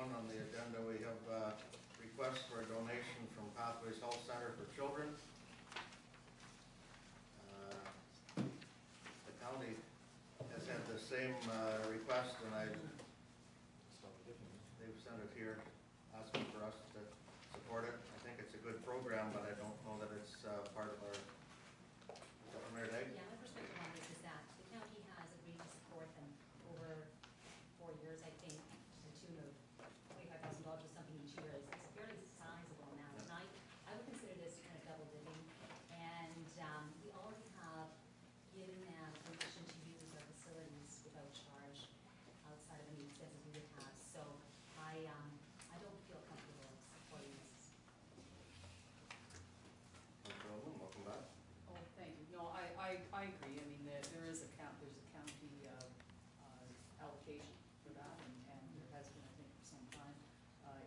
1 on the agenda, we have a request for a donation from Pathways Health Center for Children. The county has had the same request, and they've sent it here asking for us to support it. I think it's a good program, but I don't know that it's part of our government day. Yeah, my perspective on this is that the county has agreed to support them over 4 years, I think, to the tune of $25,000 or something each year. It's a fairly sizable amount, and I would consider this kind of double dipping. And we already have given them permission to use our facilities without charge outside of any expenses we would have. So I don't feel comfortable supporting this. No problem. Welcome back. Oh, thank you. No, I agree. I mean, there's a county allocation for that, and there has been, I think, for some time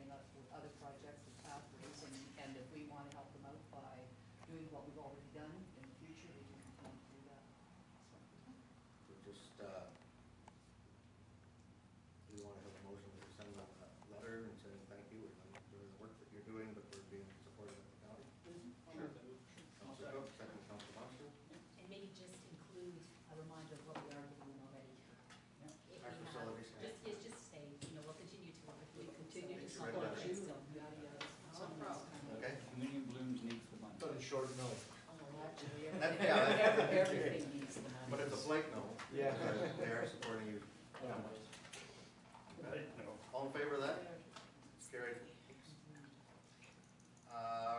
in other projects with pathways, and if we want to help them out by doing what we've already done in the future, we can continue to do that. So. Just, we want to have a motion to send them a letter and saying thank you for the work that you're doing, but we're being supported by the county. Sure. Councilor Cook, second Councilor Munster. And maybe just include a reminder of what we are giving them already. If Our we facilities. have, just say, we'll continue to work. We continue to It's ready support to- you, yada, yada. Some problem. Okay. Communion Blooms needs the money. But a short no. Oh, actually, Yeah. everything needs the money. But it's a flake no. Yeah. They are supporting you. Yeah. All in favor of that? Carried.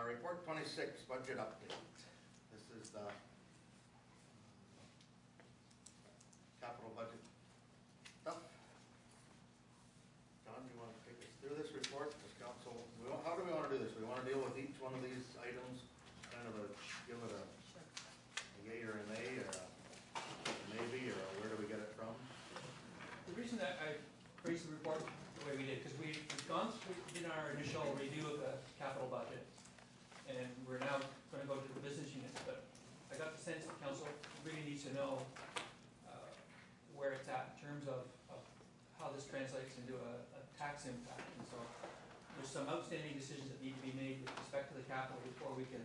Report 26, budget update. This is the capital budget stuff. John, do you want to take us through this report? As council, how do we want to do this? We want to deal with each one of these items, kind of give it a yay or a nay, or a maybe, or where do we get it from? The reason that I raised the report the way we did, because we've gone through, did our initial review of the capital budget, and we're now going to go to the business units, but I got the sense that council really needs to know where it's at in terms of how this translates into a tax impact. And so there's some outstanding decisions that need to be made with respect to the capital before we can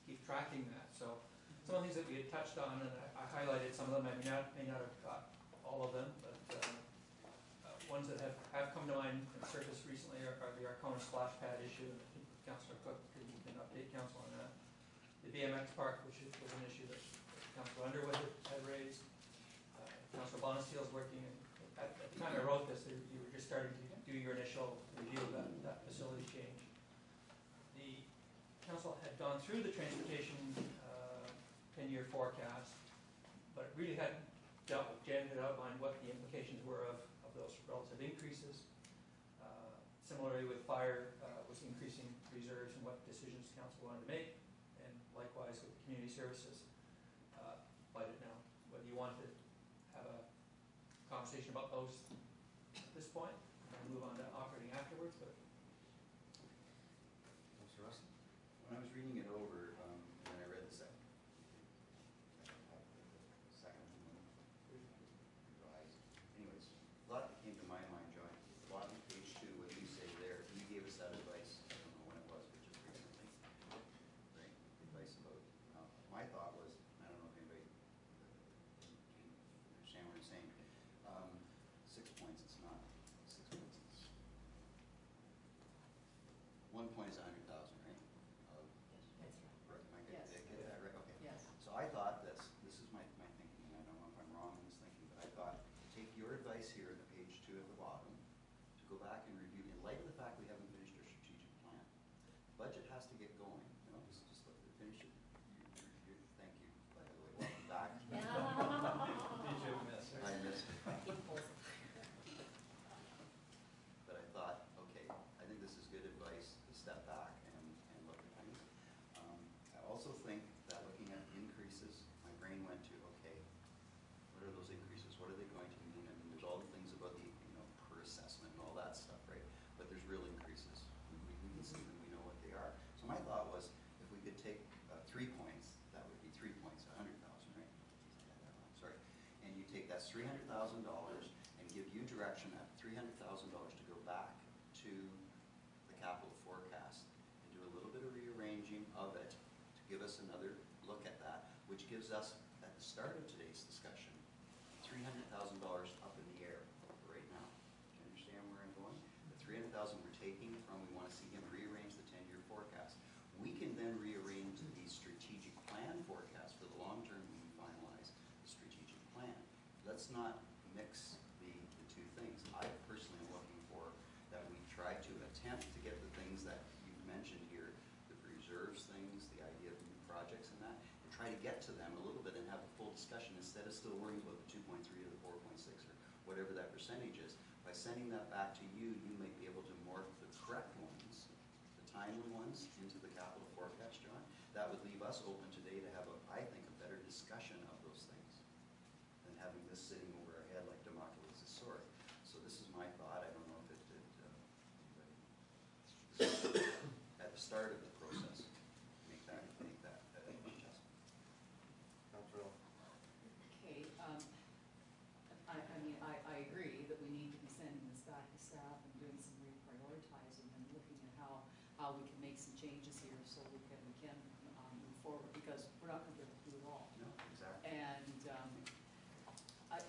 keep tracking that. So some of the things that we had touched on, and I highlighted some of them, I may not have got all of them, but ones that have come to mind and surfaced recently are the Arcona splash pad issue, and I think Councillor Cook can update council on that. The BMX park, which was an issue that Councillor Underwood had raised. Councillor Bonesteel's working, and at the time I wrote this, you were just starting to do your initial review of that facility change. The council had gone through the transportation 10-year forecast, but really hadn't dealt with, Jen had outlined what the implications were of those relative increases. Similarly with fire, was increasing reserves and what decisions council wanted to make, and likewise with community services budget now. Whether you want to have a conversation about those at this point, and move on to operating afterwards, but. Councilor Russell? When I was reading it over, and I read the second anyways, a lot that came to my mind, John. Bottom page 2, what you say there, you gave us that advice, I don't know when it was, but just recently, right? Advice about, my thought was, I don't know if anybody can understand what I'm saying, 6 points, it's not 6 points, it's 1 point is 100,000, right? That's right. Right, Yes. Did I get that right? Okay. Yes. So I thought this is my thinking, and I don't know if I'm wrong in this thinking, but I thought, take your advice here in the page 2 at the bottom, to go back and review, in light of the fact we haven't finished our strategic plan. The budget has to get going, just let it finish it. Thank you, by the way, welcome back. Did you miss her? I missed it. But I thought, okay, I think this is good advice to step back and look at things. I also think that looking at increases, my brain went to, okay, what are those increases? What are they going to mean? I mean, there's all the things about the, per assessment and all that stuff, right? But there's real increases. We can see them, we know what they are. So my thought was, if we could take 3 points, that would be 3 points, 100,000, right? Sorry. And you take that's $300,000 and give you direction at $300,000 to go back gives us, at the start of today's discussion, $300,000 up in the air right now. Do you understand where I'm going? The 300,000 we're taking from, we want to see him rearrange the 10-year forecast. We can then rearrange the strategic plan forecast for the long term when we finalize the strategic plan. Let's not mix the two things. I personally am looking for that we try to attempt to get the things that you've mentioned here, the reserves things, the idea of new projects and that, and try to get to them a little bit and have a full discussion instead of still worrying about the 2.3 or the 4.6 or whatever that percentage is. By sending that back to you, you might be able to morph the correct ones, the timely ones, into the capital forecast, John. That would leave us open today to have, I think, a better discussion of those things than having this sitting over our head like Damocles' sword. So this is my thought. I don't know if it did anybody. At the start of the process, make that adjustment. Councilor, Okay, I agree that we need to be sending this back to staff and doing some reprioritizing and looking at how we can make some changes here so we can move forward, because we're not going to be able to do it all. No, exactly. And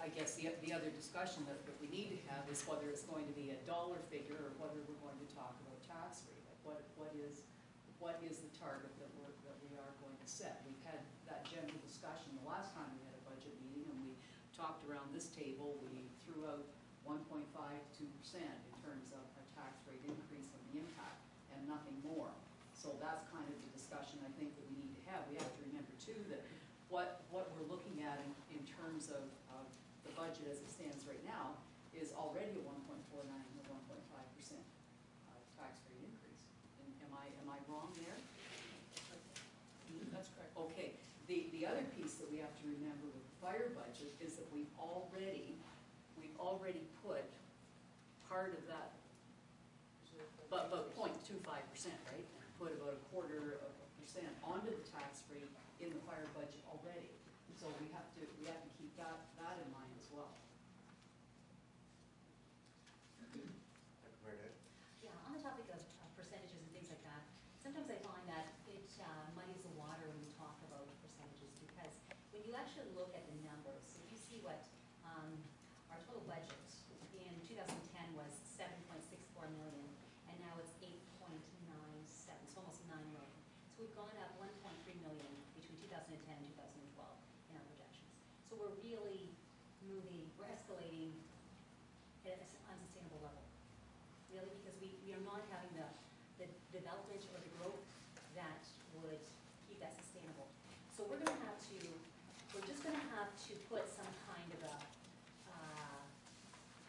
I guess the other discussion that we need to have is whether it's going to be a dollar figure or whether we're going to talk about tax rate. Like what is the target that we are going to set? We've had that general discussion the last time we had a budget meeting, and we talked around this table. We threw out 1.5 to 2% in terms of a tax rate increase and the impact, and nothing more. So that's kind of the discussion I think that we need to have. We have to remember too that what we're looking at in terms of the budget as it stands right now is already a 1.49 and a 1.5% tax rate increase. And am I wrong there? That's correct. Okay. The other piece that we have to remember with the fire budget is that we've already put part of that, but 0.25%, right? Put about 0.25% onto the tax rate in the fire budget already. So we have to keep that in mind as well. Mary Dave? Yeah, on the topic of percentages and things like that, sometimes I find that it muddies the water when we talk about percentages, because when you actually look at the numbers, if you see what our total budget in 2010 was 7.64 million, and now it's 8.97, so almost 9 million. So we've gone up 1.3 million between 2010 and 2012 in our projections. So we're really we're escalating at an unsustainable level. Really, because we are not having the development or the growth that would keep that sustainable. So we're just going to have to put some kind of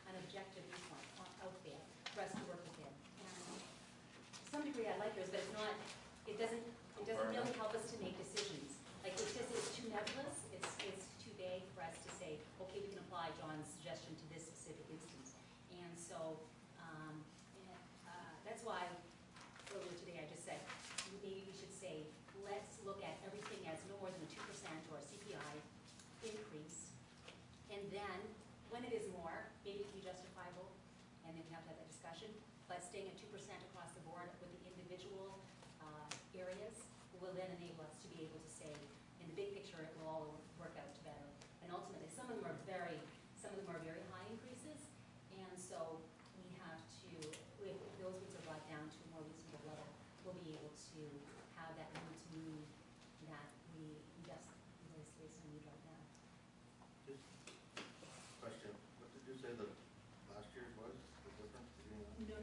an objective viewpoint out there for us to work within. And to some degree I like those, but it doesn't really help us to make decisions. Like it's too nebulous, it's too vague for us to say, okay, we can apply John's suggestion to this specific instance. And so that's why earlier today I just said, maybe we should say, let's look at everything as no more than a 2% or a CPI increase. And then, when it is more, maybe it can be justifiable, and then we have to have that discussion. But staying at 2% across the board with the individual areas will then enable us to be able to say, in the big picture, it will all work out better. And ultimately, some of them are very high increases, and so we have to, if those things are brought down to a more reasonable level, we'll be able to have that routine that we just based on need right now. Just question, what did you say the last year's was, the difference between that? No,